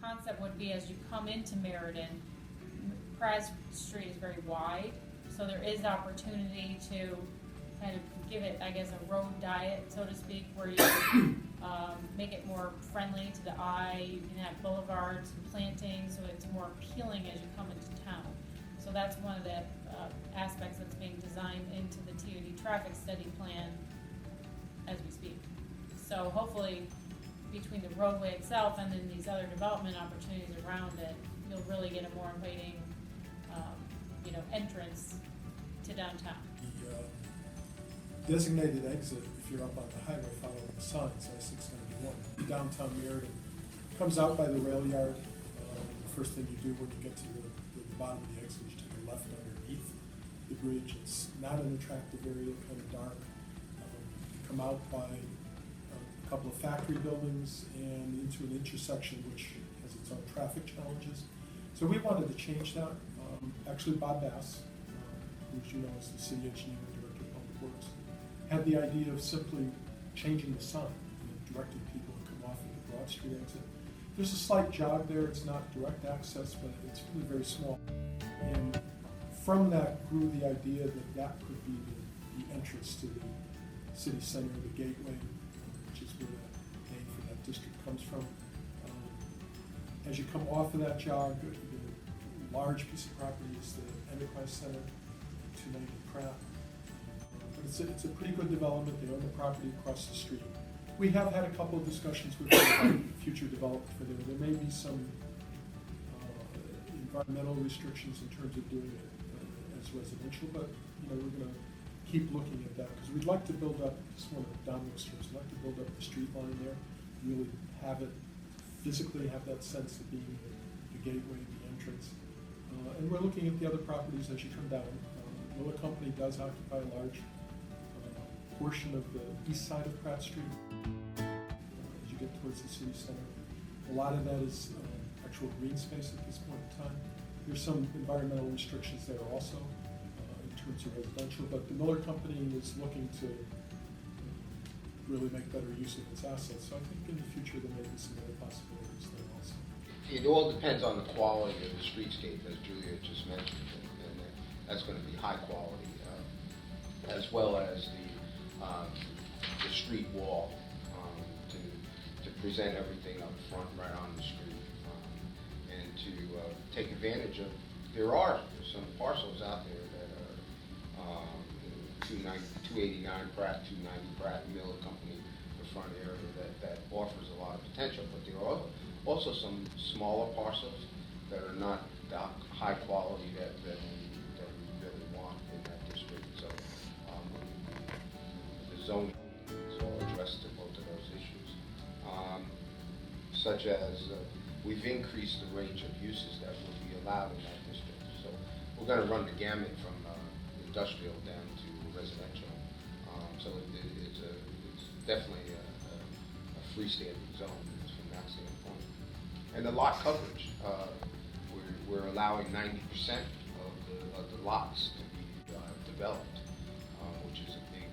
concept would be as you come into Meriden, Pratt Street is very wide, so there is opportunity to kind of give it, I guess, a road diet, so to speak, where you make it more friendly to the eye. You can have boulevards and plantings, so it's more appealing as you come into town. So that's one of the aspects that's being designed into the TOD traffic study plan as we speak. So hopefully, between the roadway itself and then these other development opportunities around it, you'll really get a more inviting, entrance to downtown. The designated exit, if you're up on the highway following the signs, I-691, downtown Meriden, comes out by the rail yard. The first thing you do when you get to the bottom of the exit is you take a left underneath the bridge. It's not an attractive area, kind of dark. You come out by a couple of factory buildings and into an intersection which has its own traffic challenges. So we wanted to change that. Actually, Bob Bass, who, as you know, is the city engineer and director of public works, had the idea of simply changing the sign and directing people to come off of the Broad Street exit. There's a slight jog there. It's not direct access, but it's really very small. And from that grew the idea that that could be the entrance to the city center, the gateway, which is where the name for that district comes from. As you come off of that jog, the large piece of property is the Enterprise Center, 290 Pratt. But it's a pretty good development. They own the property across the street. We have had a couple of discussions with them about future development for there. There may be some environmental restrictions in terms of doing it as residential, but we're going to keep looking at that because we'd like to build up, this one of Dominic's terms, we'd like to build up the street line there, really have it, physically have that sense of being the gateway, the entrance. And we're looking at the other properties as you come down. Miller Company does occupy a large portion of the east side of Pratt Street as you get towards the city center. A lot of that is actual green space at this point in time. There's some environmental restrictions there also in terms of residential, but the Miller Company is looking to really make better use of its assets. So I think in the future there may be some other possibilities there also. It all depends on the quality of the streetscape, as Julia just mentioned, and that's going to be high quality, as well as the street wall to present everything up front, right on the street, and to take advantage of. There are some parcels out there that are 289 Pratt, 290 Pratt, Miller Company, the front area that offers a lot of potential, but there are also some smaller parcels that are not the high quality that we really want in that district. So the zoning is all addressed to both of those issues, such as we've increased the range of uses that will be allowed in that district. So we're going to run the gamut from industrial down to residential. So it's definitely a freestanding zone from that standpoint. And the lot coverage, we're allowing 90% of the lots to be developed, which is a big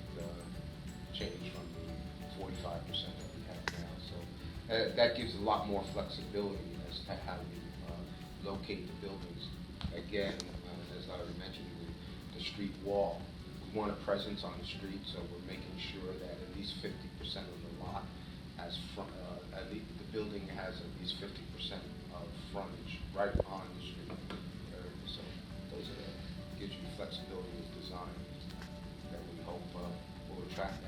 change from the 45% that we have now. So that gives a lot more flexibility as to how you locate the buildings. Again, as I already mentioned, the street wall, we want a presence on the street, so we're making sure that at least 50% of the lot has front, the building has at least 50% of frontage right on the street area. So those gives you flexibility with design that we hope will attract